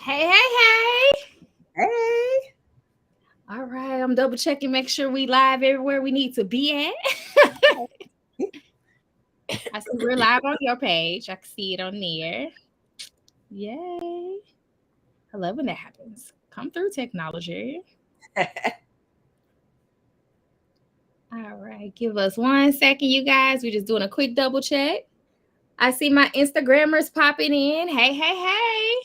Hey, hey, hey. Hey. All right, I'm double checking, make sure we live everywhere we need to be at. I see we're live on your page. I can see it on there. Yay. I love when that happens. Come through, technology. All right, give us 1 second, you guys. We're just doing a quick double check. I see my Instagrammers popping in. Hey, hey, hey.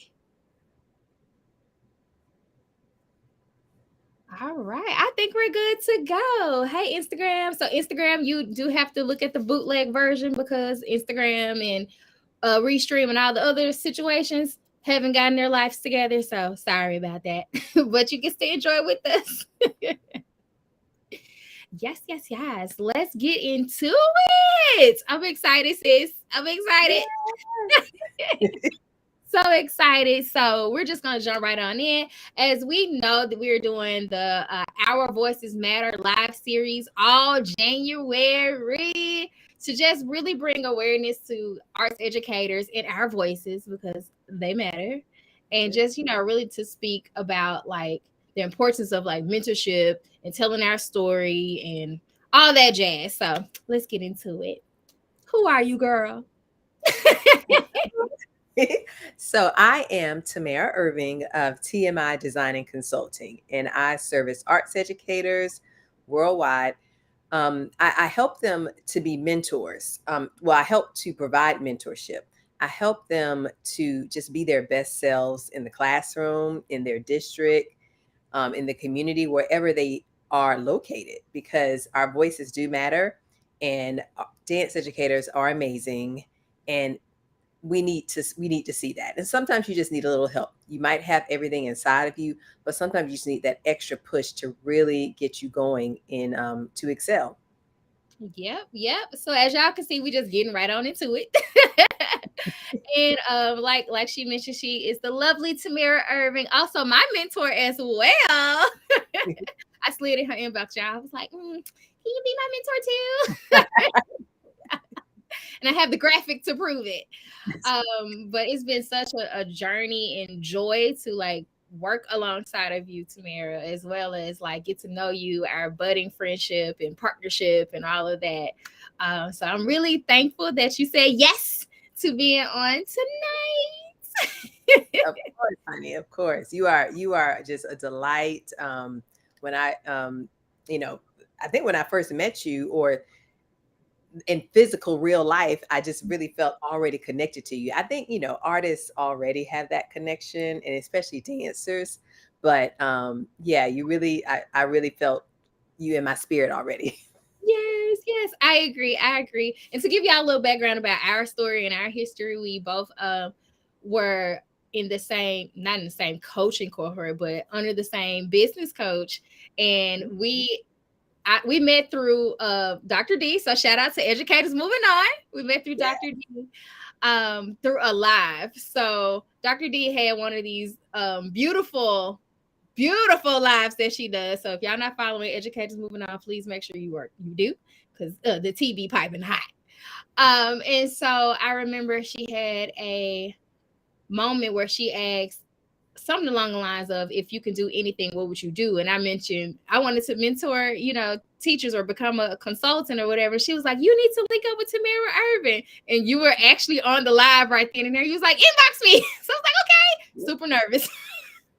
All right. I think we're good to go. Hey, Instagram. So, Instagram, you do have to look at the bootleg version because Instagram and Restream and all the other situations haven't gotten their lives together. So, sorry about that. But you can still enjoy it with us. Yes, yes, yes. Let's get into it. I'm excited, sis. I'm excited. So excited. So we're just going to jump right on in. As we know that we're doing the Our Voices Matter live series all January to just really bring awareness to arts educators and our voices because they matter. And just, really to speak about like the importance of like mentorship and telling our story and all that jazz. So let's get into it. Who are you, girl? So I am Tamara Irving of TMI Design and Consulting, and I service arts educators worldwide. I help them to be mentors. I help to provide mentorship. I help them to just be their best selves in the classroom, in their district, in the community, wherever they are located, because our voices do matter, and dance educators are amazing, and we need to see that. And sometimes you just need a little help. You might have everything inside of you, but sometimes you just need that extra push to really get you going in to excel. Yep, yep. So as y'all can see, we just getting right on into it. And like she mentioned, she is the lovely Tamara Irving, also my mentor as well. I slid in her inbox, y'all. I was like, can you be my mentor too? And I have the graphic to prove it. But it's been such a journey and joy to like work alongside of you, Tamara, as well as like get to know you, our budding friendship and partnership and all of that. So I'm really thankful that you said yes to being on tonight. Of course, honey. Of course, you are just a delight. When I, you know, I think when I first met you, or in physical real life, I just really felt already connected to you. I think, artists already have that connection, and especially dancers. But yeah, I really felt you in my spirit already. Yes, yes, I agree. I agree. And to give y'all a little background about our story and our history, we both were in the same, not in the same coaching cohort, but under the same business coach. And we met through Dr. D. So shout out to Educators Moving On. We met through Yeah. Dr. D through a live. So Dr. D had one of these beautiful lives that she does. So if y'all not following Educators Moving On, please make sure you do because the TV piping hot. And so I remember she had a moment where she asked something along the lines of, if you can do anything, what would you do? And I mentioned I wanted to mentor, teachers or become a consultant or whatever. She was like, you need to link up with Tamara Irving. And you were actually on the live right then and there. You was like, inbox me. So I was like, okay, super nervous.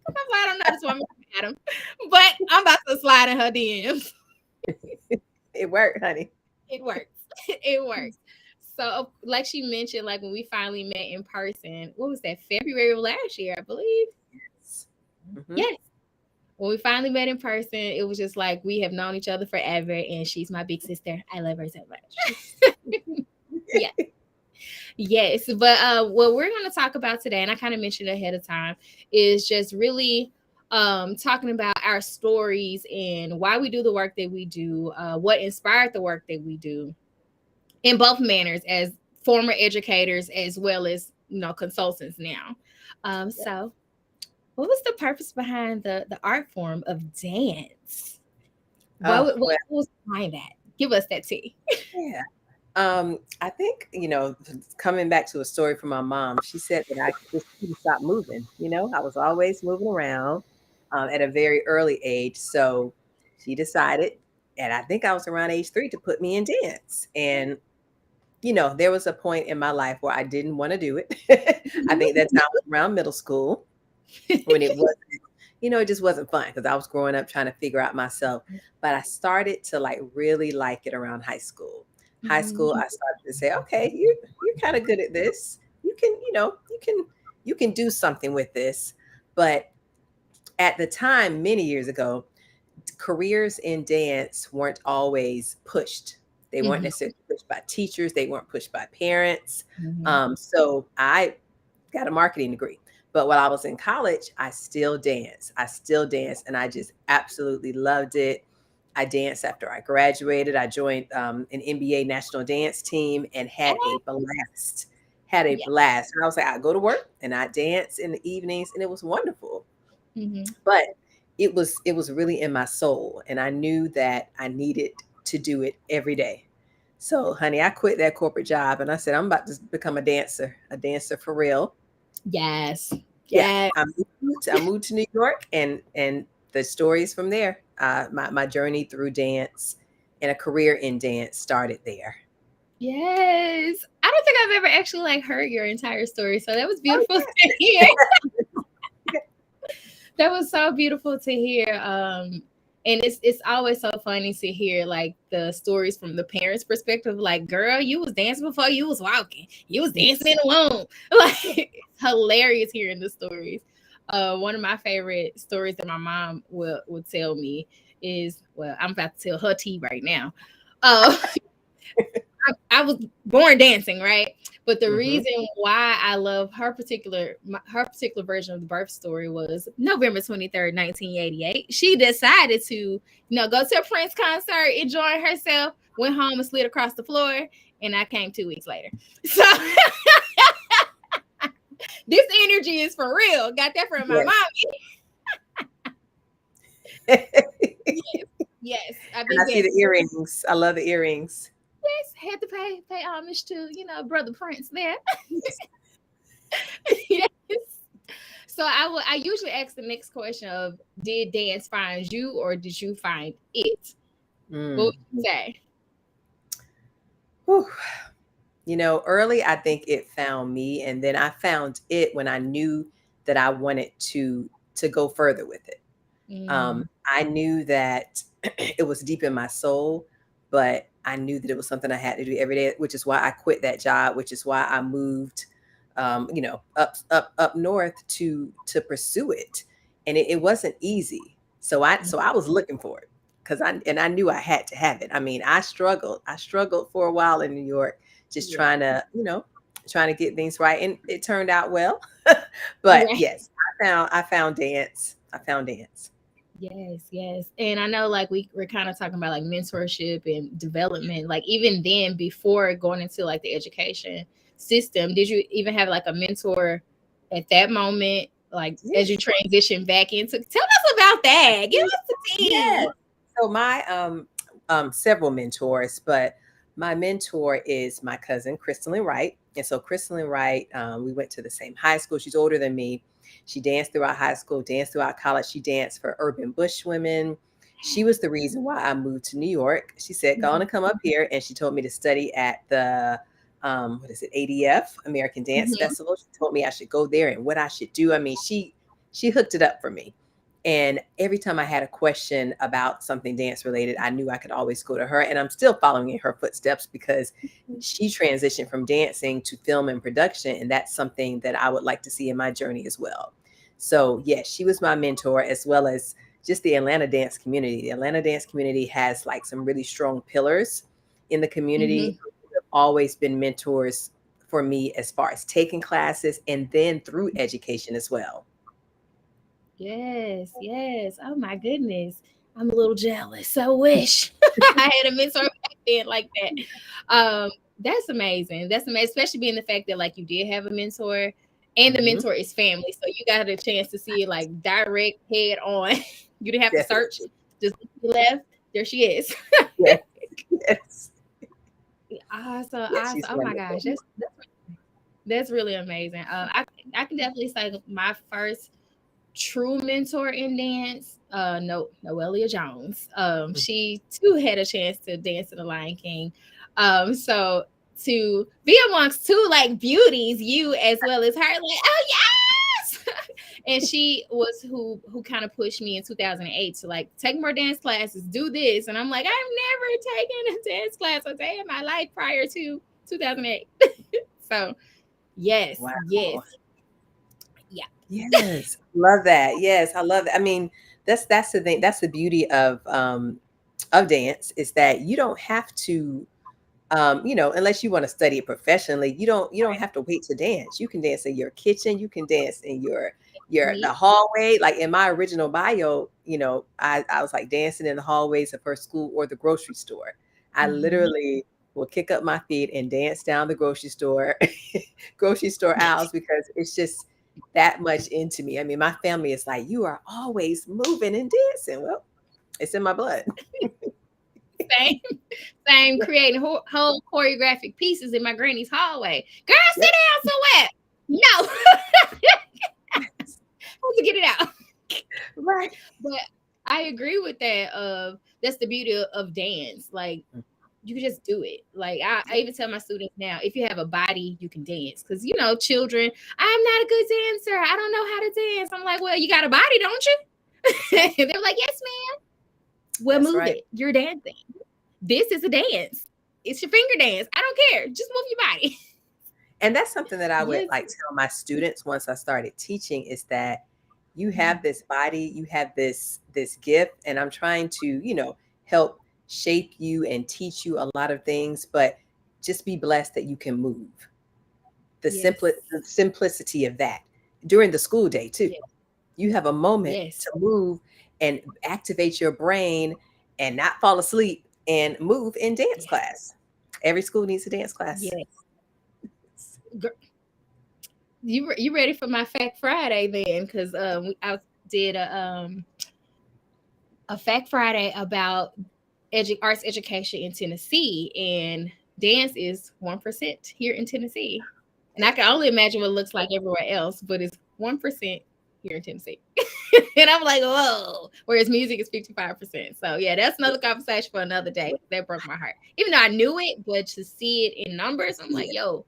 I'm like, I don't know this woman, Adam, but I'm about to slide in her DMs. It worked, honey. It works. It works. So, like she mentioned, like when we finally met in person, what was that? February of last year, I believe. Hmm. Yes. When we finally met in person, it was just like we have known each other forever, and she's my big sister. I love her so much. Yeah. Yes. But what we're going to talk about today, and I kind of mentioned ahead of time, is just really talking about our stories and why we do the work that we do, what inspired the work that we do in both manners as former educators as well as, consultants now. So what was the purpose behind the art form of dance? Oh, What well, was behind that? Give us that tea. yeah. I think, coming back to a story from my mom, she said that I just couldn't stop moving. I was always moving around at a very early age. So she decided, and I think I was around age 3, to put me in dance. And, there was a point in my life where I didn't want to do it. I think that time was around middle school when it wasn't, it just wasn't fun because I was growing up trying to figure out myself. But I started to like really like it around high school. High school, I started to say, okay, you're kind of good at this. You can do something with this. But at the time, many years ago, careers in dance weren't always pushed. They weren't Mhm, necessarily pushed by teachers. They weren't pushed by parents. mhm. So I got a marketing degree. But while I was in college, I still dance. I still dance, and I just absolutely loved it. I danced after I graduated. I joined an NBA national dance team and had a blast. Had a Yeah. blast. And I was like, I go to work and I dance in the evenings, and it was wonderful. Mhm. But it was really in my soul, and I knew that I needed to do it every day. So, honey, I quit that corporate job and I said, I'm about to become a dancer for real. Yes. Yeah, Yes. I moved to New York, and the stories from there. My journey through dance and a career in dance started there. Yes. I don't think I've ever actually like heard your entire story. So that was Oh beautiful to hear. yeah. That was so beautiful to hear. And it's always so funny to hear like the stories from the parents' perspective. Like, girl, you was dancing before you was walking. You was dancing in Yes. the womb. Like, it's hilarious hearing the stories. One of my favorite stories that my mom would tell me is, well, I'm about to tell her tea right now. Uh, I was born dancing, right? But the Hmm. reason why I love her particular version of the birth story was November 23rd, 1988. She decided to, go to a Prince concert, enjoy herself, went home and slid across the floor, and I came 2 weeks later. So this energy is for real. Got that from my Yes. mom. And Yes, yes. I I think see that the earrings. I love the earrings. yes, had to pay homage to brother Prince there. Yes. Yes. So I usually ask the next question of did dance find you or did you find it? What would Mm. you say? Whew. Early, I think it found me, and then I found it when I knew that I wanted to go further with it. Mm, I knew that it was deep in my soul, but I knew that it was something I had to do every day, which is why I quit that job, which is why I moved, up north to pursue it, and it wasn't easy. So I was looking for it because I knew I had to have it. I mean, I struggled for a while in New York, just yeah. trying to get things right, and it turned out well. But Right. yes, I found dance. I found dance. Yes, yes. And I know like we're kind of talking about like mentorship and development. Like even then before going into like the education system, did you even have like a mentor at that moment? Like as you Yes. transition back into tell us about that. Give us the tea. Yes. So my several mentors, but my mentor is my cousin Crystalline Wright. And so Crystalline Wright, we went to the same high school. She's older than me. She danced throughout high school, danced throughout college. She danced for Urban Bush Women. She was the reason why I moved to New York. She said, "Go on and come up here," and she told me to study at the what is it, ADF, American Dance Mhm. Festival. She told me I should go there and what I should do. I mean, she hooked it up for me. And every time I had a question about something dance related, I knew I could always go to her. And I'm still following in her footsteps because she transitioned from dancing to film and production. And that's something that I would like to see in my journey as well. So, yes, she was my mentor, as well as just the Atlanta dance community. The Atlanta dance community has like some really strong pillars in the community Mhm. who have always been mentors for me as far as taking classes and then through education as well. Yes, yes. Oh my goodness. I'm a little jealous. I wish I had a mentor back then like that. That's amazing. That's amazing, especially being the fact that like you did have a mentor and the Hmm. mentor is family. So you got a chance to see it like direct head on. You didn't have to search. Definitely. Just look to the left. There she is. Yes. Yes. Awesome, Yeah, awesome. she's Oh my gosh, wonderful. that's really amazing. I can definitely say my first true mentor in dance, no, Noelia Jones. Mm. She too had a chance to dance in the Lion King. So to be amongst two like beauties, you as well as her, like, oh yes. And she was who kind of pushed me in 2008 to like take more dance classes, do this. And I'm like, I've never taken a dance class a day in my life prior to 2008. So yes, yes, Wow. yeah, Yes, love that. Yes, I love it. I mean, that's the thing. That's the beauty of dance is that you don't have to unless you want to study it professionally, you don't have to wait to dance. You can dance in your kitchen, you can dance in the me. hallway. Like in my original bio, I was like dancing in the hallways of her school or the grocery store. I Mhm. literally will kick up my feet and dance down the grocery store, grocery store aisles because it's just that much into me. I mean, my family is like, you are always moving and dancing. Well, it's in my blood. Same, same, creating whole choreographic pieces in my granny's hallway. Girl, sit Yep. down somewhere. No, have to get it out. Right. But I agree with that. That's the beauty of dance. Like you can just do it. Like I even tell my students now, if you have a body, you can dance. Because children, I'm not a good dancer. I don't know how to dance. I'm like, well, you got a body, don't you? They're like, yes, ma'am. Well, That's move right. it. You're dancing. This is a dance. It's your finger dance. I don't care. Just move your body. And that's something that I would Yes. like tell my students once I started teaching is that you have this body, you have this gift, and I'm trying to, help shape you and teach you a lot of things, but just be blessed that you can move. Yes. The simplicity of that during the school day too. Yes. You have a moment Yes. to move and activate your brain and not fall asleep and move in dance Yes. class. Every school needs a dance class. Yes. You ready for my Fact Friday then? Because I did a Fact Friday about arts education in Tennessee, and dance is 1% here in Tennessee. And I can only imagine what it looks like everywhere else, but it's 1% here in Tennessee. And I'm like, whoa. Whereas music is 55%. So yeah, that's another conversation for another day. That broke my heart. Even though I knew it, but to see it in numbers, I'm like, yo,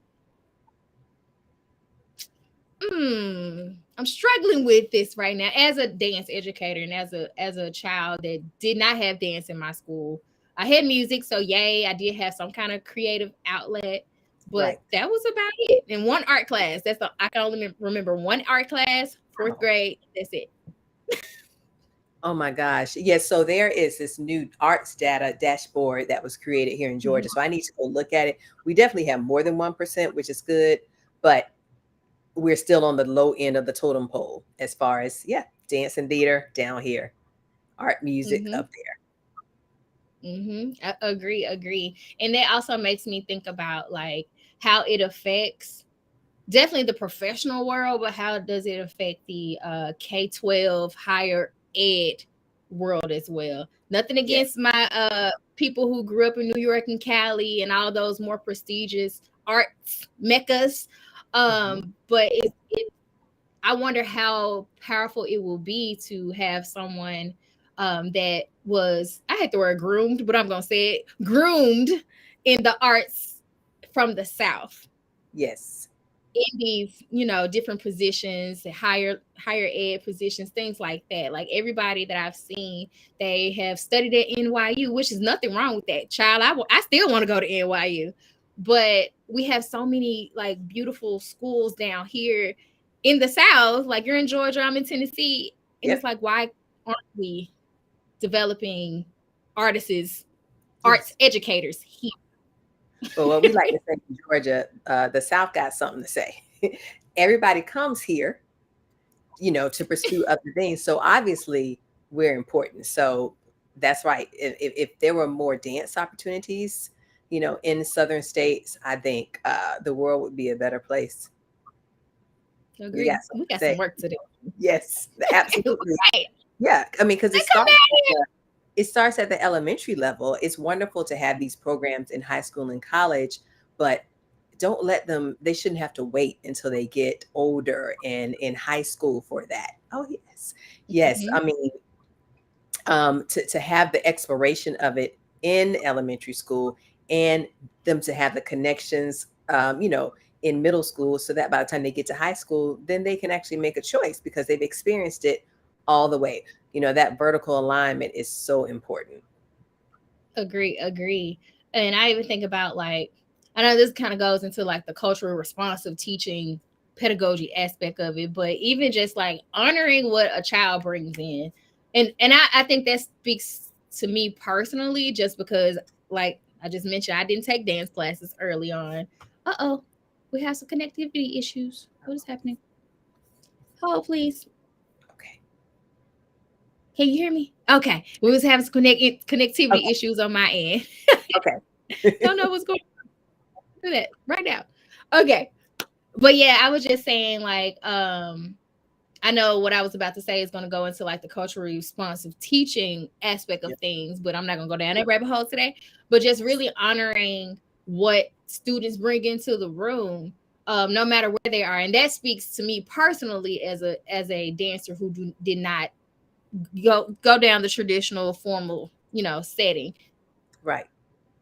I'm struggling with this right now as a dance educator and as a child that did not have dance in my school. I had music, so yay, I did have some kind of creative outlet, but Right. that was about it. And one art class. I can only remember one art class, fourth Wow. grade. That's it. Oh my gosh. Yes. So there is this new arts data dashboard that was created here in Mhm. Georgia. So I need to go look at it. We definitely have more than 1%, which is good, but we're still on the low end of the totem pole as far as, yeah, dance and theater down here, art, music Mhm. up there. I agree, agree. And that also makes me think about like how it affects definitely the professional world, but how does it affect the K-12 higher ed world as well? Nothing Yes. against my people who grew up in New York and Cali and all those more prestigious arts meccas. Mhm. But I wonder how powerful it will be to have someone that was, I had the word groomed, but I'm gonna say it, groomed in the arts from the South Yes. in these different positions, higher ed positions, things like that. Like everybody that I've seen, they have studied at NYU, which is nothing wrong with that, child. I still want to go to NYU, but we have so many like beautiful schools down here in the South. Like you're in Georgia, I'm in Tennessee, and it's Yep. like, why aren't we developing artists, arts Yes. educators here? But what we like to say in Georgia, the South got something to say. Everybody comes here, to pursue other things. So obviously we're important. So that's right. If there were more dance opportunities, in southern states, I think the world would be a better place. We got Agree. something We to got some say. work to do. Yes, absolutely. Right. Yeah. I mean, because it They come starts down with here. it starts at the elementary level. It's wonderful to have these programs in high school and college, but don't let them, they shouldn't have to wait until they get older and in high school for that. Oh, yes. Yes. Mhm. I mean, to have the exploration of it in elementary school and them to have the connections, in middle school, so that by the time they get to high school, then they can actually make a choice because they've experienced it all the way. That vertical alignment is so important. Agree. And I even think about like, I know this kind of goes into like the cultural responsive teaching pedagogy aspect of it, but even just like honoring what a child brings in. And I think that speaks to me personally, just because like I just mentioned, I didn't take dance classes early on. Uh-oh. We have some connectivity issues. What is happening? Hold, please. Okay. Can you hear me? Okay. We was having some connectivity Okay. issues on my end. Okay. Don't know what's going do that right now. Okay. But yeah, I was just saying like I know what I was about to say is going to go into like the culturally responsive teaching aspect of Yep. things, but I'm not going to go down that rabbit hole today. But just really honoring what students bring into the room, no matter where they are, and that speaks to me personally as a dancer who did not go down the traditional formal setting. Right.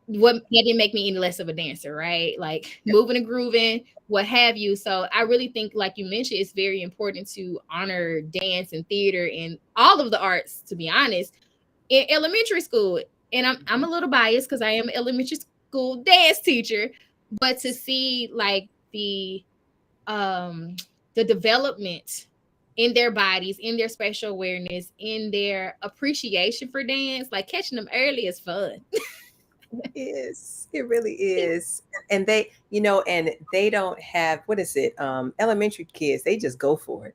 What that didn't make me any less of a dancer, right? Like Yep. moving and grooving, what have you. So I really think, like you mentioned, it's very important to honor dance and theater and all of the arts, to be honest, in elementary school. And I'm a little biased because I am an elementary school dance teacher, but to see like um the development in their bodies, in their spatial awareness, in their appreciation for dance, like catching them early is fun. It is. It really is. And they don't have, what is it? Elementary kids, they just go for it.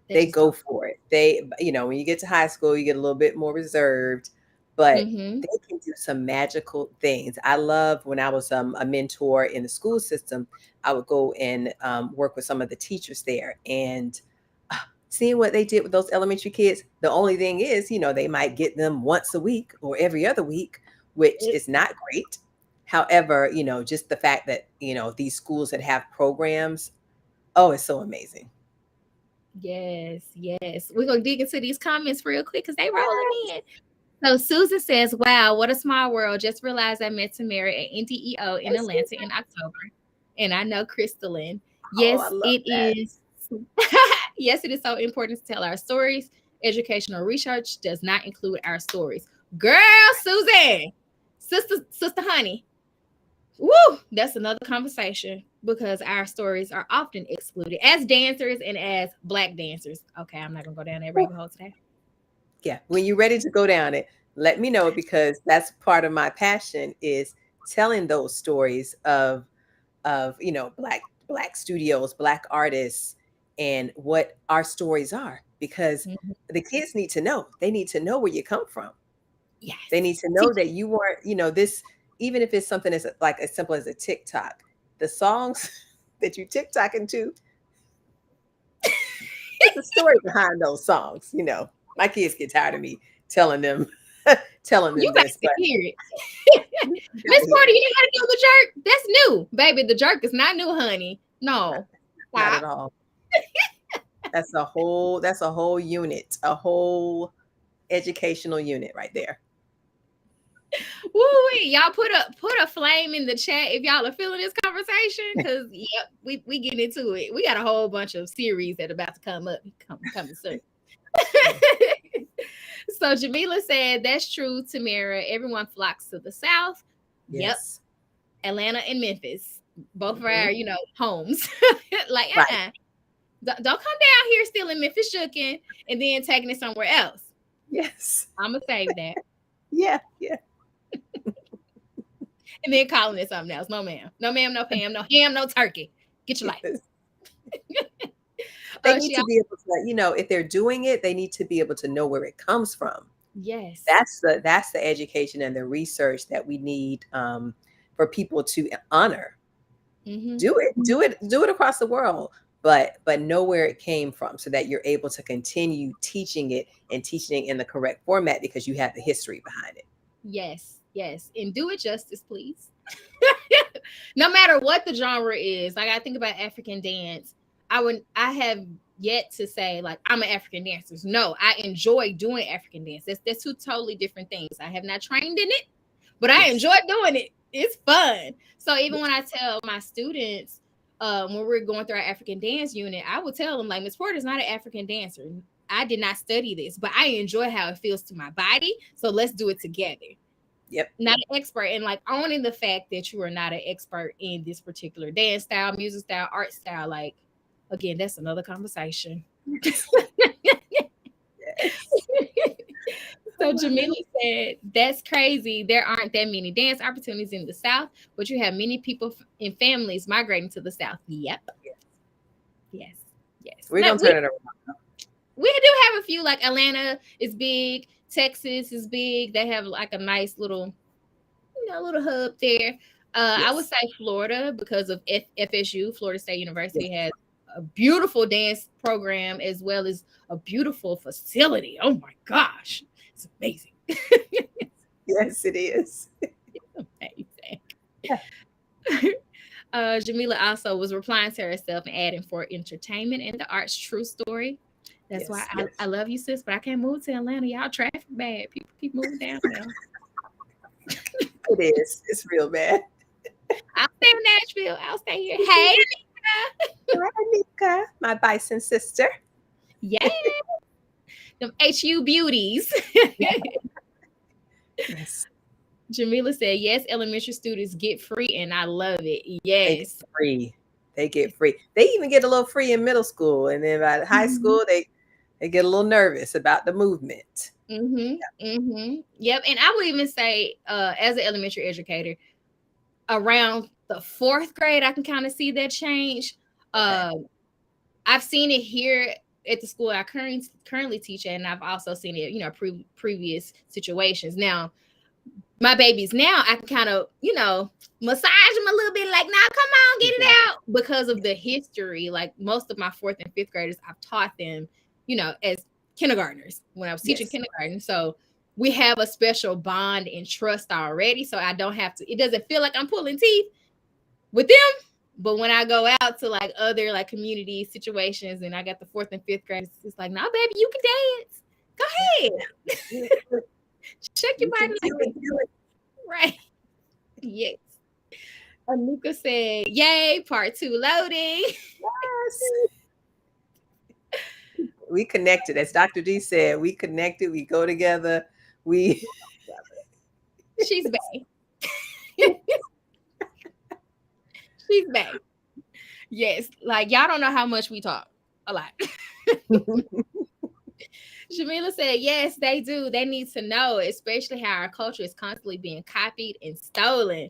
They They just go go. for it. When you get to high school, you get a little bit more reserved, but Mm-hmm. they can do some magical things. I love when I was a mentor in the school system, I would go and work with some of the teachers there and seeing what they did with those elementary kids. The only thing is, they might get them once a week or every other week, which is not great. However, just the fact that, these schools that have programs, oh, it's so amazing. Yes, yes. We're gonna dig into these comments real quick because they rolling in. So Susan says, "Wow, what a small world! Just realized I met Tamara at NDEO in Yes. Atlanta in October, and I know Crystalline. Oh, I Yes, love it that. is. Yes, it is so important to tell our stories. Educational research does not include our stories. Girl, Susan, sister, honey, woo, that's another conversation because our stories are often excluded as dancers and as Black dancers. Okay, I'm not gonna go down that rabbit hole today. Yeah, when you're ready to go down it, let me know because that's part of my passion is telling those stories of black studios, black artists, and what our stories are because Mhm. the kids need to know. They need to know where you come from. They need Yes. to know that you weren't, this, even if it's something as like as simple as a TikTok, the songs that you TikToking to, there's a story behind those songs. My kids get tired of me telling them telling You them got this, to but hear it. you Miss gotta hear Porter, it. you know how to do the jerk? That's new. Baby, the jerk is not new, honey. Not, No. not Stop. at all. That's a whole unit, a whole educational unit right there. Woo wee. Y'all put a flame in the chat if y'all are feeling this conversation. Cause yep, we get into it. We got a whole bunch of series that are about to come up coming soon. Yeah. So Jamila said that's true, Tamara. Everyone flocks to the south. Yep. Yes. Atlanta and Memphis. Both of Hmm. our, homes. Like, Right. don't come down here still in Memphis shooking and then taking it somewhere else. Yes. I'ma save that. Yeah. Yeah. And then calling it something else. No ma'am. No ma'am, no Pam, no ham, no turkey. Get your life. Yes. They need She to be able to, if they're doing it, they need to be able to know where it comes from. yes. That's the education and the research that we need for people to honor. Mm-hmm. Do it across the world. but know where it came from so that you're able to continue teaching it and teaching it in the correct format because you have the history behind it. Yes, yes. And do it justice, please. No matter what the genre is, like I think about African dance, I have yet to say like I'm an African dancer. No, I enjoy doing African dance. That's two totally different things. I have not trained in it, but I Yes. enjoy doing it. It's fun. So even Yes. when I tell my students, when we're going through our African dance unit, I will tell them like Miss Porter's not an African dancer. I did not study this, but I enjoy how it feels to my body. So let's do it together. Yep. Not an expert, and like owning the fact that you are not an expert in this particular dance style, music style, art style. Like again, that's another conversation. Yes. So Jamila said, "That's crazy. There aren't that many dance opportunities in the South, but you have many people and families migrating to the South." Yep. Yes. Yes. We're No, gonna turn it around. we do have a few. Like Atlanta is big. Texas is big. They have like a nice little, little hub there. I would Yes. say Florida because of FSU, Florida State Yes. University, has a beautiful dance program as well as a beautiful facility. Oh my gosh, it's amazing. Yes, it is. Amazing. Yeah. Jamila also was replying to herself and adding for entertainment and the arts true story. That's why Yes. I love you, sis, but I can't move to Atlanta. Y'all traffic bad. People keep moving down there. It is. It's real bad. I'll stay in Nashville. I'll stay here. Hey, Hi, Anika, my bison sister. yeah, them HU beauties. Yes. Jamila said, yes, elementary students get free, and I love it. They get Yes. free. They get free. They even get a little free in middle school, and then by high Mm-hmm. school, they get a little nervous about the movement. Mm-hmm. Mm-hmm. Yep. And I would even say, as an elementary educator, around the fourth grade, I can kind of see that change. Okay. Uh, I've seen it here at the school I currently teach at, and I've also seen it, previous situations. Now, my babies now, I can kind of, massage them a little bit, like, now come on, get it Exactly. out, because of the history. Like most of my fourth and fifth graders, I've taught them, as kindergartners when I was teaching Yes. kindergarten. So we have a special bond and trust already. So I don't have to, it doesn't feel like I'm pulling teeth with them. But when I go out to like other like community situations and I got the fourth and fifth graders, it's like, nah, baby, you can dance. Go ahead. Shake your body You like can that. do it. Right. Yes. Anuka said, yay, part two loading. Yes. We connected, as Dr. D said. We connected. We go together. We. She's back. She's back. Yes. Like y'all don't know how much we talk. A lot. Shamila said, yes, they do. They need to know, especially how our culture is constantly being copied and stolen.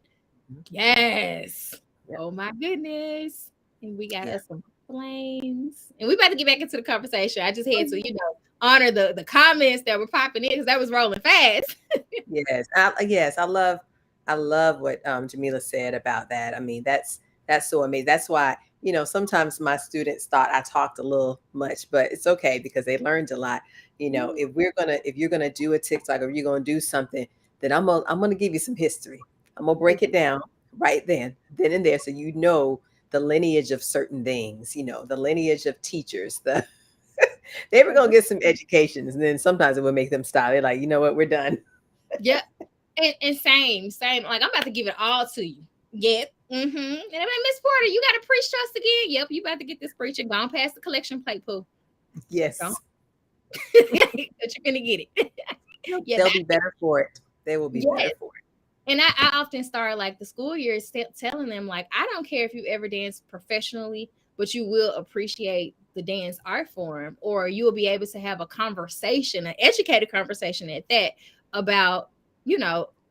Yes. Yep. Oh my goodness. And we got Yeah. us some flames. And we about to get back into the conversation. I just had to, honor the comments that were popping in because that was rolling fast. Yes. Yes. I love what Jamila said about that. I mean, that's so amazing. That's why, sometimes my students thought I talked a little much, but it's okay because they learned a lot. If you're gonna do a TikTok or you're gonna do something, then I'm gonna give you some history. I'm gonna break it down right then and there, so the lineage of certain things, the lineage of teachers, they were gonna get some educations, and then sometimes it would make them stop. They're like, you know what, we're done. Yep. And same. Like I'm about to give it all to you. Yep. Mm-hmm. And I'm like, Miss Porter, you got to preach to us again. Yep, you about to get this preaching. Go on past the collection plate, Pooh. Yes. But you're gonna get it. Yeah, They'll be better for it. They will be better yes. for it. And I often start like the school year telling them like I don't care if you ever dance professionally, but you will appreciate the dance art form, or you will be able to have a conversation, an educated conversation at that, about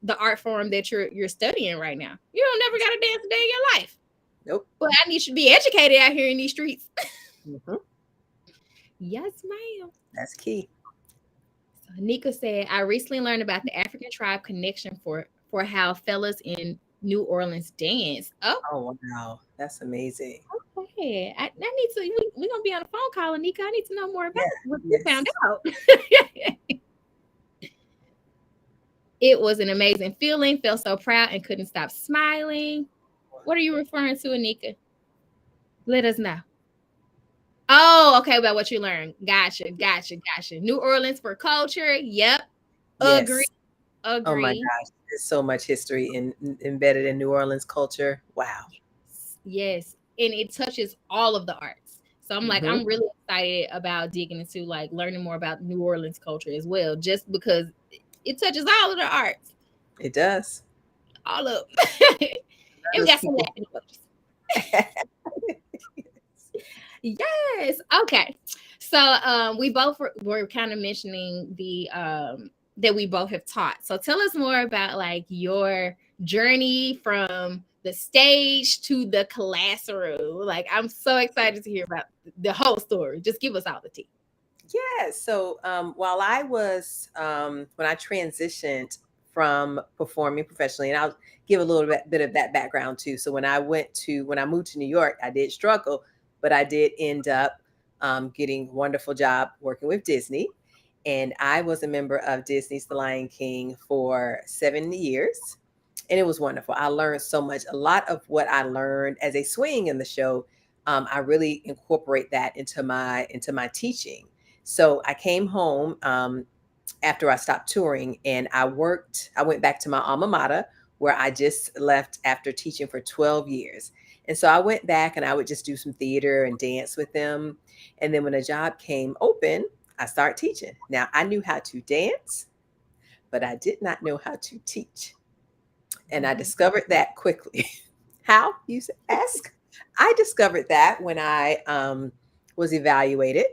the art form that you're studying right now. You don't never got to dance a day in your life, Nope. but I need you to be educated out here in these streets. Mhm. Yes, ma'am. That's key. So Nika said, I recently learned about the African tribe connection for how fellas in New Orleans dance. Oh, Oh wow, that's amazing. Yeah, I need to. We're gonna be on a phone call, Anika. I need to know more about Yeah. what you found Yes. out. It was an amazing feeling. Felt so proud and couldn't stop smiling. What are you referring to, Anika? Let us know. Oh, okay, about what you learned. Gotcha. New Orleans for culture. Yep. Agree. Yes. Oh my Agree. gosh. There's so much history embedded in New Orleans culture. Wow. Yes. And it touches all of the arts. So I'm like, Hmm. I'm really excited about digging into like learning more about New Orleans culture as well, just because it touches all of the arts. It does. All of them. And we Those got some people. Latin emojis. Yes. Okay. So we both were kind of mentioning the that we both have taught. So tell us more about like your journey from the stage to the classroom. Like I'm so excited to hear about the whole story. Just give us all the tea. Yeah. So while I was, when I transitioned from performing professionally, and I'll give a little bit of that background too. So when I moved to New York, I did struggle, but I did end up getting a wonderful job working with Disney. And I was a member of Disney's The Lion King for 7 years. And it was wonderful. I learned so much. A lot of what I learned as a swing in the show, I really incorporate that into my teaching. So I came home after I stopped touring, and I worked. I went back to my alma mater where I just left after teaching for 12 years. And so I went back and I would just do some theater and dance with them. And then when a job came open, I started teaching. Now I knew how to dance, but I did not know how to teach. And I Mhm. discovered that quickly. How, you ask? I discovered that when I was evaluated,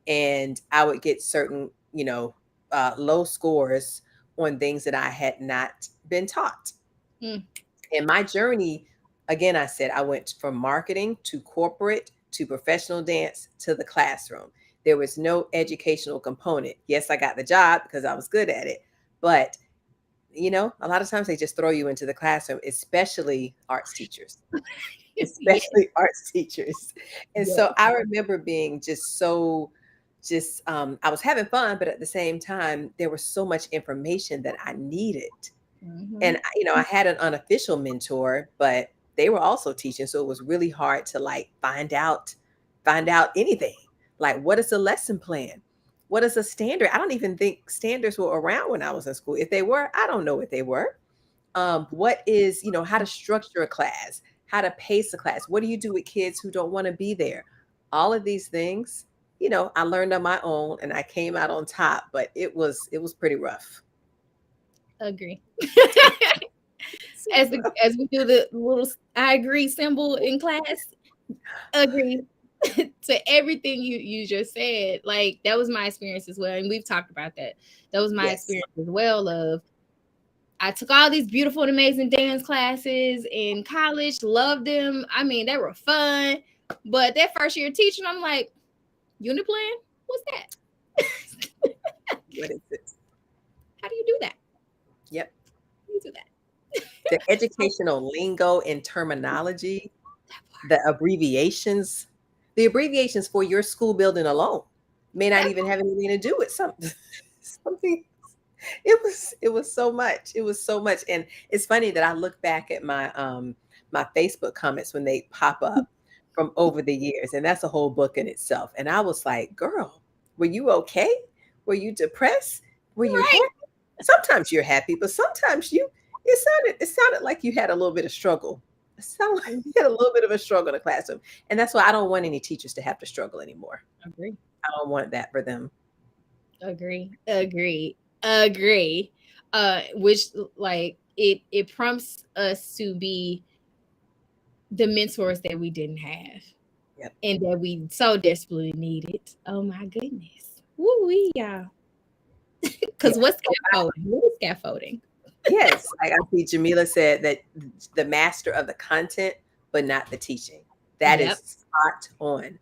and I would get certain, low scores on things that I had not been taught. Mm, And my journey, again, I said I went from marketing to corporate to professional dance to the classroom. There was no educational component. Yes, I got the job because I was good at it, but a lot of times they just throw you into the classroom, especially arts teachers, yes. especially arts teachers. And Yes. so I remember being just so, I was having fun, but at the same time, there was so much information that I needed. Mhm. And, I had an unofficial mentor, but they were also teaching. So it was really hard to like find out anything. Like, what is a lesson plan? What is a standard? I don't even think standards were around when I was in school. If they were, I don't know what they were. What is, how to structure a class, how to pace a class? What do you do with kids who don't want to be there? All of these things, I learned on my own and I came out on top, but it was pretty rough. Agree. Super rough. As we do the little I agree symbol in class, agree to everything you just said. Like that was my experience as well, and we've talked about that. That was my Yes. experience as well. Of I took all these beautiful and amazing dance classes in college, loved them. I mean, they were fun, but that first year teaching, I'm like, unit plan, what's that? What is it? How do you do that? Yep. How do you do that? The So educational lingo and terminology, that part, the abbreviations for your school building alone may not that even have anything to do with something. Something. It was so much. It was so much. And it's funny that I look back at my Facebook comments when they pop up from over the years, and that's a whole book in itself. And I was like, girl, were you okay? Were you depressed? Were you right. happy? Sometimes you're happy, but sometimes it sounded like you had a little bit of struggle. It sounded like Mhm. you had a little bit of a struggle in the classroom. And that's why I don't want any teachers to have to struggle anymore. Agree. I don't want that for them. Agree. Which like it prompts us to be the mentors that we didn't have Yep. and that we so desperately needed. Oh my goodness. Woo wee, y'all. Yeah. Because what's scaffolding? What is scaffolding? Yes, I see Jamila said that the master of the content, but not the teaching. That is Yep. spot on.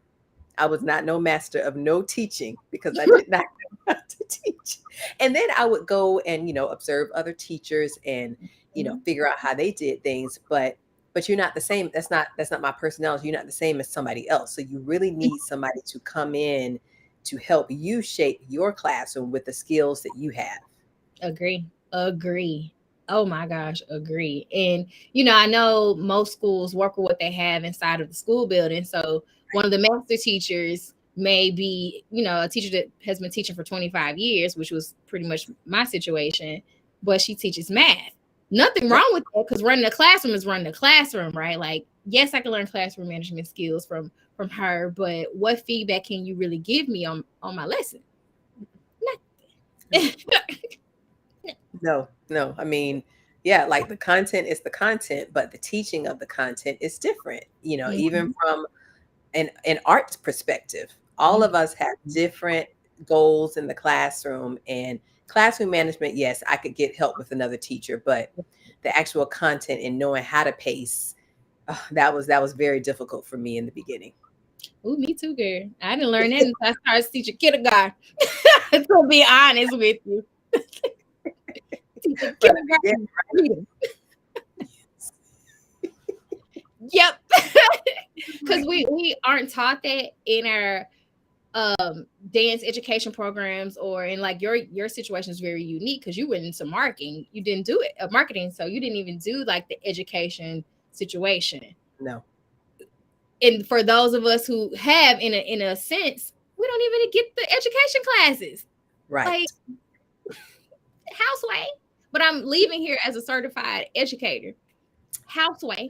I was not no master of no teaching because I did not know how to teach. And then I would go and, observe other teachers and, Mhm. figure out how they did things. But but you're not the same. That's not my personality. You're not the same as somebody else. So you really need somebody to come in to help you shape your classroom with the skills that you have. Agree. Agree. Oh my gosh, agree. And I know most schools work with what they have inside of the school building. So one of the master teachers may be, a teacher that has been teaching for 25 years, which was pretty much my situation, but she teaches math. Nothing Yep. wrong with that, because running a classroom is running a classroom, right? Like, yes, I can learn classroom management skills from her, but what feedback can you really give me on my lesson? Nothing. No. I mean, yeah, like the content is the content, but the teaching of the content is different. Even Mhm. from an arts perspective, all of us have different goals in the classroom, and classroom management. Yes, I could get help with another teacher, but the actual content and knowing how to pace, that was very difficult for me in the beginning. Ooh, me too, girl. I didn't learn that until I started teaching kindergarten. To be honest with you, teaching Right. Yeah. kindergarten reading. Yep, because we aren't taught that in our dance education programs, or in, like, your situation is very unique because you went into marketing. You didn't do it marketing, so you didn't even do like the education situation. No. And for those of us who have, in a sense, we don't even get the education classes. Like, Right. houseway. But I'm leaving here as a certified educator. Houseway.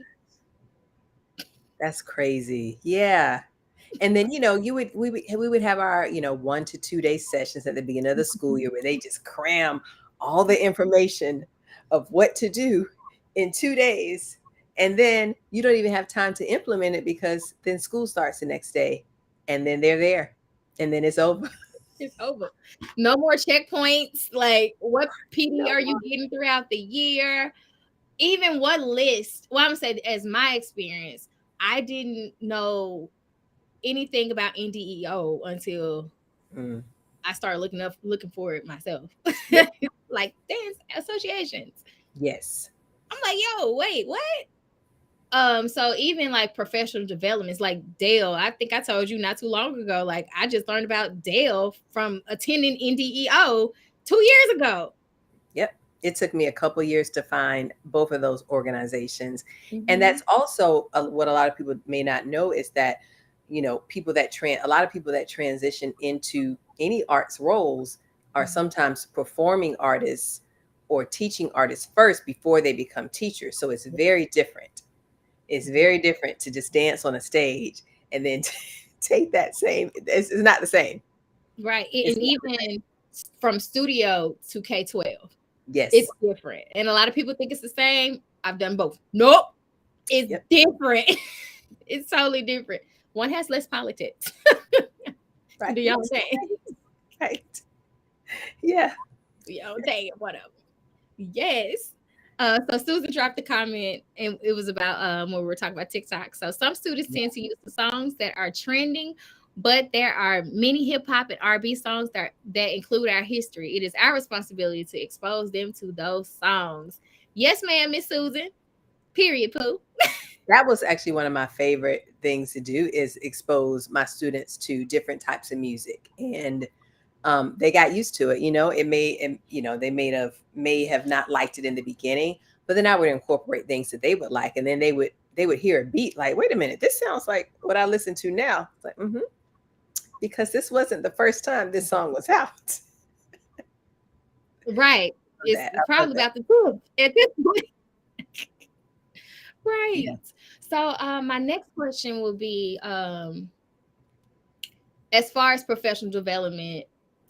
That's crazy. Yeah. And then, we would have our, 1 to 2 day sessions at the beginning of the school year where they just cram all the information of what to do in 2 days. And then you don't even have time to implement it because then school starts the next day and then they're there and then it's over. It's over. No more checkpoints. Like, what PD No are you more. getting throughout the year? Even what list? Well, I'm saying, as my experience, I didn't know anything about NDEO until Mm, I started looking for it myself. yep. Like, dance associations. Yes. I'm like, yo, wait, what? So even like professional developments like Dale, I think I told you not too long ago, like, I just learned about Dale from attending NDEO 2 years ago. Yep. It took me a couple years to find both of those organizations. And Mhm. that's also what a lot of people may not know is that, a lot of people that transition into any arts roles are sometimes performing artists or teaching artists first before they become teachers. So it's very different. It's very different to just dance on a stage and then take that same, it's not the same. Right. It's And not. even from studio to K-12, it's Yes. different. And a lot of people think it's the same. I've done both. Nope. It's Yep. different. It's totally different. One has less politics. Right. Do y'all think? Right. Yeah. Y'all take whatever. Yes. So Susan dropped a comment, and it was about when we were talking about TikTok. So some students tend to use the songs that are trending, but there are many hip hop and R&B songs that include our history. It is our responsibility to expose them to those songs. Yes, ma'am, Miss Susan. Period, Pooh. That was actually one of my favorite things to do is expose my students to different types of music. And they got used to it. They may have not liked it in the beginning, but then I would incorporate things that they would like. And then they would hear a beat like, wait a minute, this sounds like what I listen to now. It's like, because this wasn't the first time this song was out. Right. It's I love probably that. about the truth at this point. Right. Yeah. So my next question will be, as far as professional development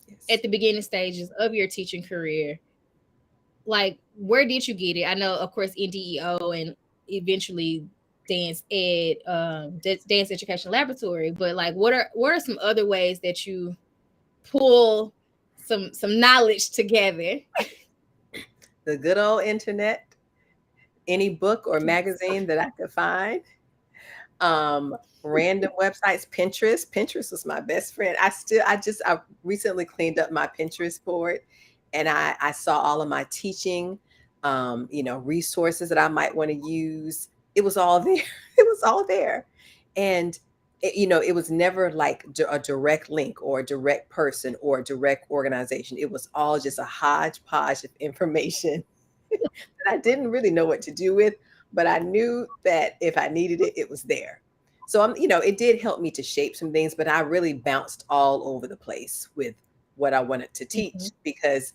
Yes. at the beginning stages of your teaching career, like, where did you get it? I know, of course, NDEO and eventually dance education laboratory, but like, what are some other ways that you pull some knowledge together? The good old internet, any book or magazine that I could find, random websites, Pinterest was my best friend. I recently cleaned up my Pinterest board, and I saw all of my teaching resources that I might want to use. It was all there. It was all there. And it was never like a direct link or a direct person or a direct organization. It was all just a hodgepodge of information that I didn't really know what to do with, but I knew that if I needed it, it was there. So it did help me to shape some things, but I really bounced all over the place with what I wanted to Mhm. teach because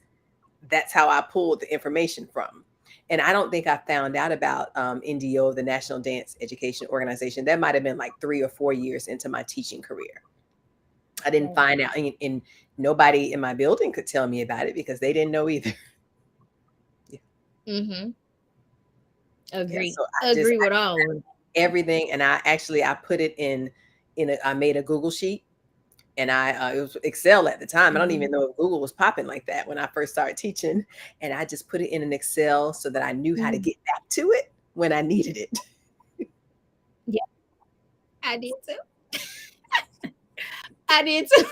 that's how I pulled the information from. And I don't think I found out about NDO, the National Dance Education Organization. That might have been like 3 or 4 years into my teaching career. I didn't Right. find out, and nobody in my building could tell me about it because they didn't know either. Yeah, Mhm. yeah. Agree. So Agree with all of it. everything, and I put it I made a Google sheet, and it was Excel at the time. I don't Mhm. even know if Google was popping like that when I first started teaching, and I just put it in an Excel so that I knew how to Mhm. get back to it when I needed it. Yeah, I did too. I did too.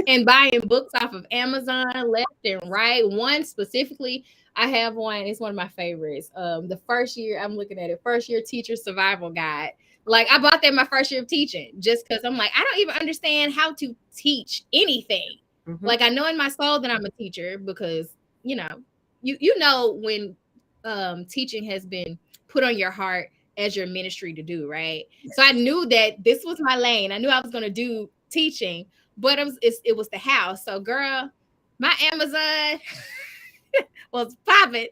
And buying books off of Amazon left and right. One specifically, I have one. It's one of my favorites. The first year I'm looking at it, first year teacher survival guide. Like I bought that my first year of teaching, just because I'm like, I don't even understand how to teach anything. Hmm. Like I know in my soul that I'm a teacher because you know, you know when teaching has been put on your heart as your ministry to do, right? So I knew that this was my lane. I knew I was going to do teaching, but it was the house. So, girl, my Amazon was popping,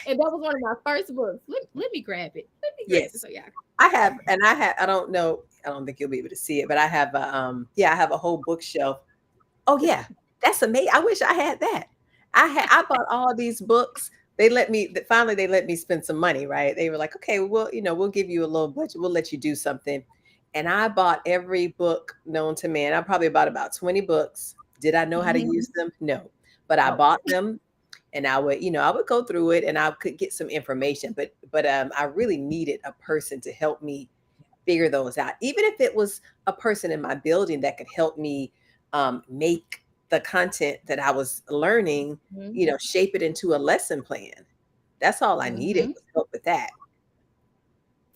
and that was one of my first books. Let me grab it. Let me grab it Yes, so y'all. I don't know. I don't think you'll be able to see it, but I have I have a whole bookshelf. Oh yeah, that's amazing. I wish I had that. I bought all these books. Finally they let me spend some money, right? They were like, okay, well, we'll give you a little budget. We'll let you do something. And I bought every book known to man. I probably bought about 20 books. Did I know how to Mhm. use them? No. But I Oh, bought them, and I would go through it and I could get some information, but I really needed a person to help me figure those out. Even if it was a person in my building that could help me make the content that I was learning, mhm, shape it into a lesson plan. That's all I needed mhm. was help with that.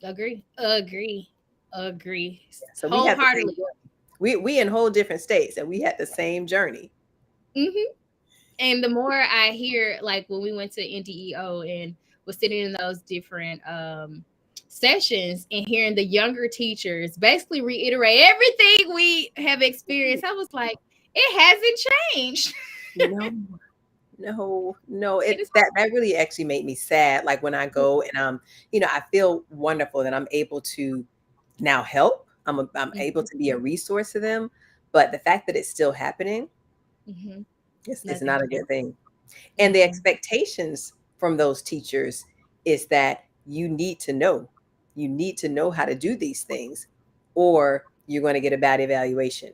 Agree, agree, agree, So we had the same wholeheartedly. journey. We in whole different states, and we had the same journey. Hmm. And the more I hear, like when we went to NDEO and was sitting in those different sessions and hearing the younger teachers basically reiterate everything we have experienced, I was like, it hasn't changed. No, no. And It it's that really actually made me sad. Like when I go and I feel wonderful that I'm able to now help. I'm able Mhm, to be a resource to them. But the fact that it's still happening mhm. is Nothing not a changed. good thing. And the Mhm, expectations from those teachers is that you need to know. You need to know how to do these things, or you're going to get a bad evaluation,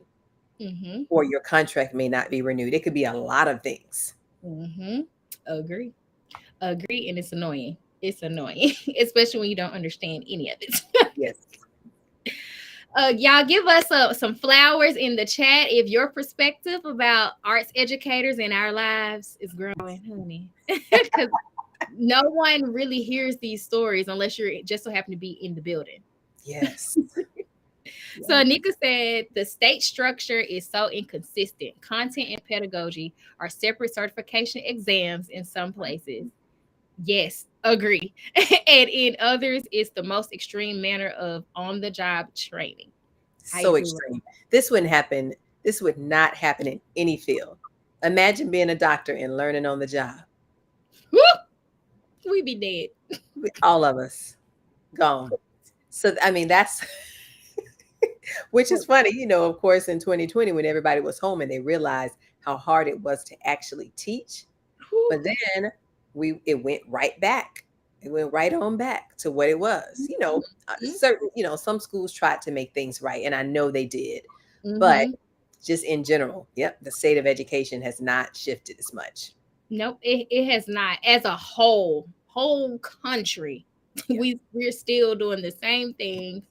mhm, or your contract may not be renewed. It could be a lot of things. mhm. Agree, agree, and it's annoying. It's annoying, especially when you don't understand any of it. Yes. Y'all give us some flowers in the chat if your perspective about arts educators in our lives is growing, honey. Because no one really hears these stories unless you're just so happen to be in the building. Yes. So Yes. Anika said the state structure is so inconsistent. Content and pedagogy are separate certification exams in some places. Yes, agree. And in others, it's the most extreme manner of on the job training. I So agree with extreme. This wouldn't happen. This would not happen in any field. Imagine being a doctor and learning on the job. Woo! We be dead. All of us gone. So I mean that's which is funny, of course, in 2020 when everybody was home and they realized how hard it was to actually teach. Woo. But then it went right back. It went right on back to what it was. Certain, some schools tried to make things right, and I know they did. But Mm-hmm. just in general, yep, the state of education has not shifted as much. Nope, it has not. As a whole country, Yeah. we're still doing the same things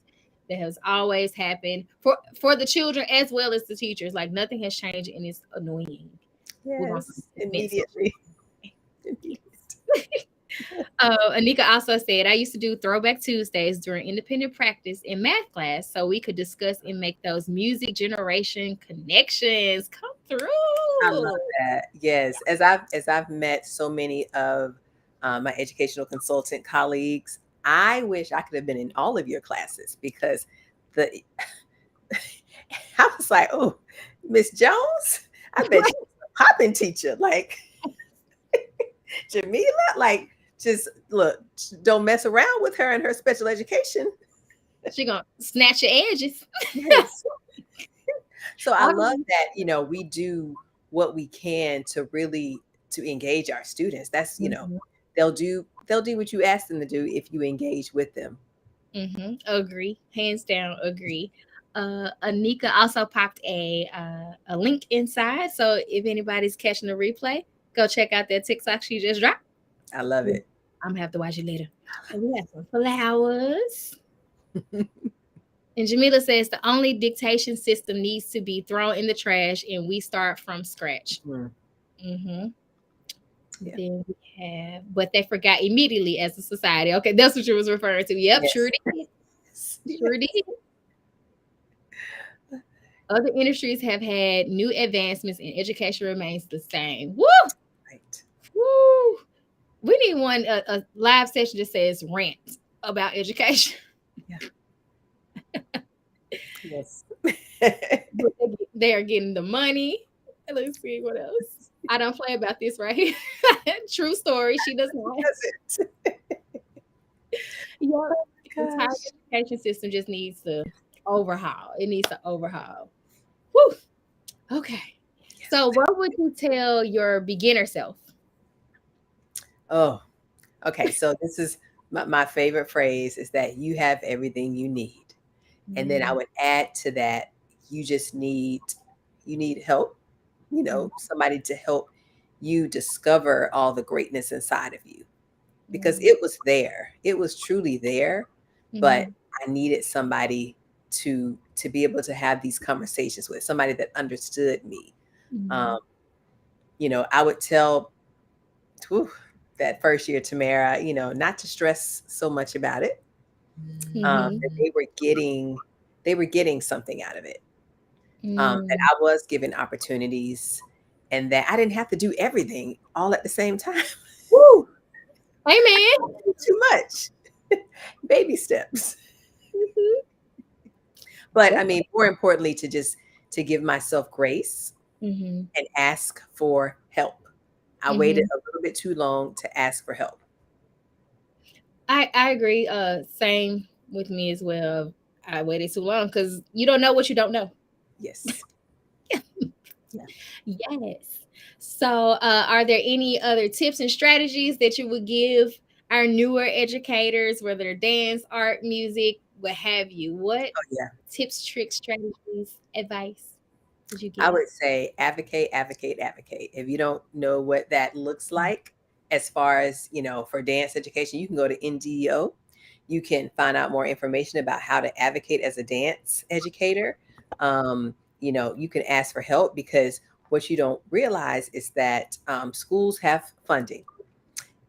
that has always happened for the children as well as the teachers. Like nothing has changed, and it's annoying. We're gonna Yes. admit so. Immediately. Yes. Anika also said, I used to do Throwback Tuesdays during independent practice in math class so we could discuss and make those music generation connections come I love through. that. Yes, as I've met so many of my educational consultant colleagues, I wish I could have been in all of your classes because the I was like, oh, Miss Jones, I bet she's a popping teacher. Like Jamila, like just look, don't mess around with her and her special education. She gonna snatch your edges. Yes. So I love Um, that, we do what we can to really to engage our students. That's, mhm, they'll do what you ask them to do if you engage with them. agree, hands down, agree. Anika also popped a link inside, so if anybody's catching the replay, go check out that TikTok she just dropped. I love it. I'm gonna have to watch it later. And we have some flowers. And Jamila says the only dictation system needs to be thrown in the trash, and we start from scratch. Mhm. hmm Yeah. Then we have, but they forgot immediately as a society. Okay, that's what you was referring to. Yep, Yes. sure did. Yes. Sure did. Other industries have had new advancements, and education remains the same. Woo, Right. woo. We need one a live session that says rant about education. Yeah. Yes. They are getting the money. Let's see what else. I don't play about this right here. True story. She does not. Does it? Yeah, the entire Gosh. education system just needs to overhaul. It needs to overhaul. Woo. Okay. Yes. So, what would you tell your beginner self? Oh, okay. So this is my favorite phrase is that you have everything you need. And then I Mm, would add to that, you just need help, mm, somebody to help you discover all the greatness inside of you because mm, it was there. It was truly there, but mhm, I needed somebody to be able to have these conversations with, somebody that understood me. Um, mhm, I would tell whew, that first year Tamara, not to stress so much about it. That mhm, they were getting something out of it. That mm. I was given opportunities and that I didn't have to do everything all at the same time. Woo! Amen. Too much. Baby steps. Mhm. But I Okay. mean, more importantly, to give myself grace Mhm, and ask for help. I waited mhm. a little bit too long to ask for help. I agree. Same with me as well. I waited too long because you don't know what you don't know. Yes. Yeah. Yes. So, are there any other tips and strategies that you would give our newer educators, whether they're dance, art, music, what have you? What Oh, yeah. tips, tricks, strategies, advice would you I give? would say advocate, advocate, advocate. If you don't know what that looks Mm, like, as far as, for dance education, you can go to NDO. You can find out more information about how to advocate as a dance educator. You can ask for help because what you don't realize is that schools have funding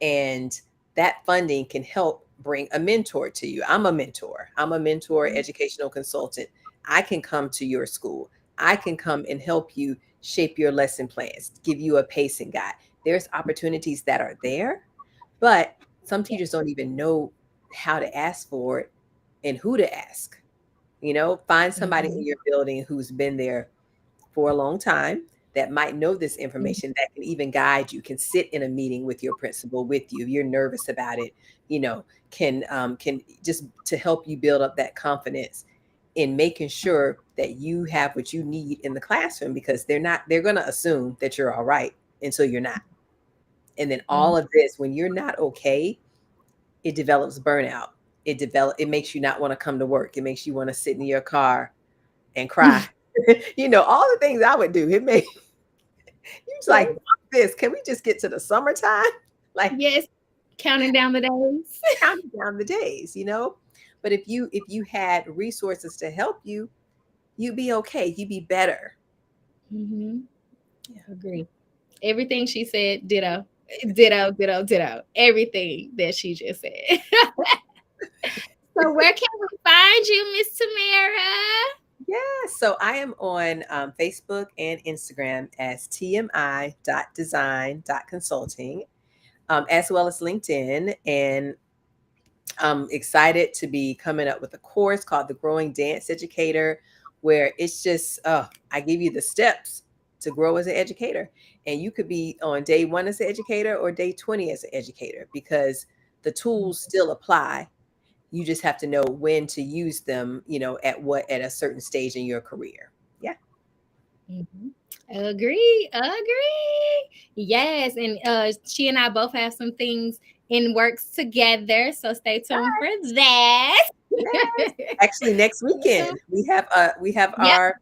and that funding can help bring a mentor to you. I'm a mentor, educational consultant. I can come to your school. I can come and help you shape your lesson plans, give you a pacing guide. There's opportunities that are there, but some yeah. teachers don't even know how to ask for it and who to ask. Find somebody in Mhm, your building who's been there for a long time that might know this mhm, information that can even guide you, can sit in a meeting with your principal with you if you're nervous about it, can just to help you build up that confidence in making sure that you have what you need in the classroom because they're going to assume that you're all right until you're not. And then mhm. all of this, when you're not okay, it develops burnout. It makes you not want to come to work. It makes you want to sit in your car and cry. All the things I would do. It made you was like, Yes, "Fuck this. Can we just get to the summertime?" Like yes. Counting down the days. counting down the days. But if you had resources to help you, you'd be okay. You'd be better. hmm Yeah. Agree. Everything she said, ditto. Ditto, ditto, ditto. Everything that she just said. So where can we find you, Miss Tamara? Yeah, so I am on Facebook and Instagram as tmi.design.consulting, as well as LinkedIn. And I'm excited to be coming up with a course called the Growing Dance Educator, where it's just, I give you the steps to grow as an educator. And you could be on day one as an educator or day 20 as an educator, because the tools still apply. You just have to know when to use them, at a certain stage in your career. Yeah. Mhm. Agree. Yes, and she and I both have some things in works together, so stay tuned for that. Yes. Actually, next weekend we have Yep. our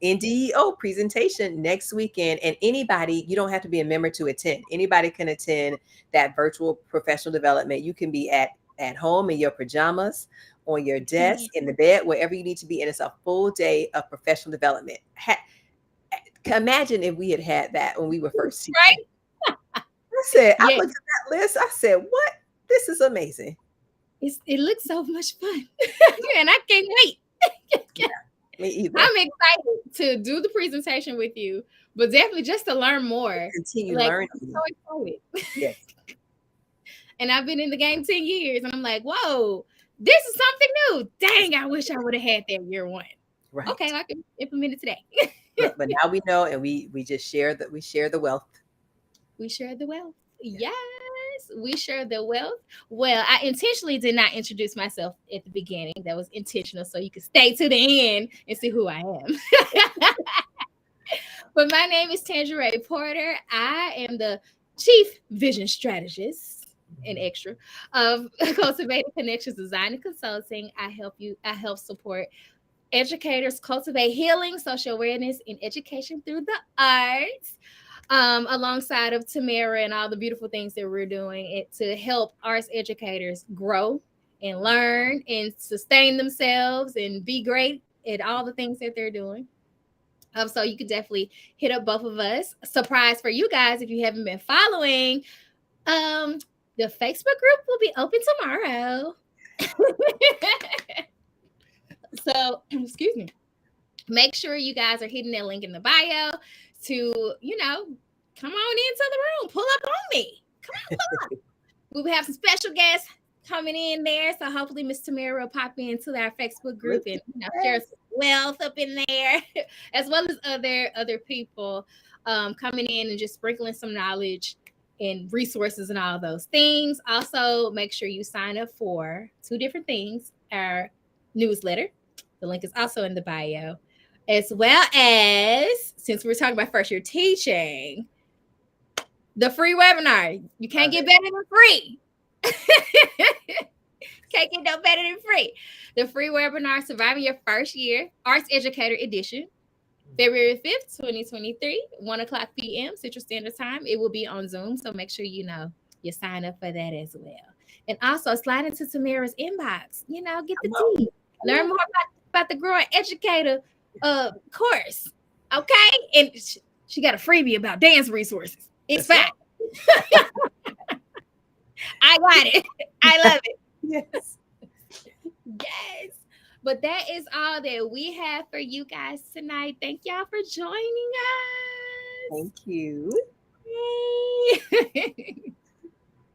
NDEO presentation next weekend, and anybody, you don't have to be a member to attend. Anybody can attend that virtual professional development. You can be at home in your pajamas, on your desk, in the bed, wherever you need to be, and it's a full day of professional development. Imagine if we had had that when we were first teaching. Right? I Yeah, looked at that list. I said, "What? This is amazing." it looks so much fun, and I can't wait. Yeah, me either. I'm excited to do the presentation with you, but definitely just to learn more. Continue Like, I'm so learning. excited. Yes, And I've been in the game 10 years, and I'm like, whoa, this is something new. Dang, I wish I would have had that year one. Okay, right. I can implement it today. But now we know, and we just share the wealth. We share the wealth. Yeah. Yes, we share the wealth. Well, I intentionally did not introduce myself at the beginning. That was intentional, so you can stay to the end and see who I am. But my name is Tangeray Porter. I am the Chief Vision Strategist and extra of Cultivating Connections Design and Consulting. I help support educators cultivate healing, social awareness, and education through the arts. Alongside of Tamara and all the beautiful things that we're doing to help arts educators grow and learn and sustain themselves and be great at all the things that they're doing. So you could definitely hit up both of us. Surprise for you guys if you haven't been following. Um, the Facebook group will be open tomorrow. So, excuse me. Make sure you guys are hitting that link in the bio to, come on into the room. Pull up on me. Come on, pull up. We will have some special guests coming in there. So hopefully Miss Tamara will pop into our Facebook group and share some wealth up in there, as well as other people coming in and just sprinkling some knowledge and resources and all those things. Also, make sure you sign up for two different things: our newsletter. The link is also in the bio, as well as, since we're talking about first year teaching, the free webinar. You can't get better than free. Can't get no better than free. The free webinar, Surviving Your First Year, Arts Educator Edition, February 5th, 2023, 1 o'clock p.m. Central Standard Time. It will be on Zoom, so make sure you sign up for that as well. And also slide into Tamara's inbox. Get the tea. Learn more about the Growing Educator course. Okay? And she got a freebie about dance resources. It's fine. I got it. I love it. Yes. Yes. But that is all that we have for you guys tonight. Thank y'all for joining us. Thank you. Yay.